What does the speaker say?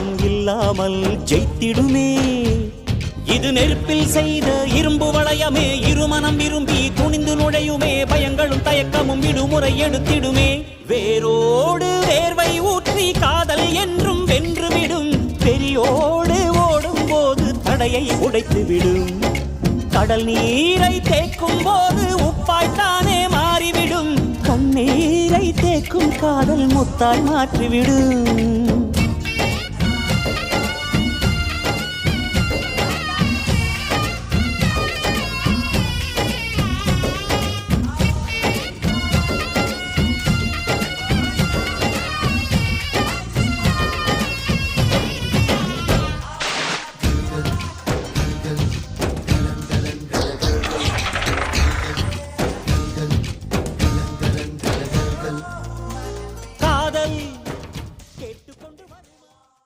தாகம் இல்லாமல் ஜெயித்திடுமே. இது நெருப்பில் செய்த இரும்பு வளையமே, இருமனம் விரும்பி துணிந்து நுழையுமே, பயங்களும் தயக்கமும் விடுமுறை எடுத்திடுமே. வேரோடு வேர்வை ஊற்றி காதல் என்றும் வென்றுவிடும், பெரியோடு ஓடும் போது தடையை உடைத்து விடும். கடல் நீரை தேக்கும் போது உப்பாய்த்தானே மாறிவிடும், கண்ணீரை தேக்கும் காதல் முத்தாய் மாற்றிவிடும்.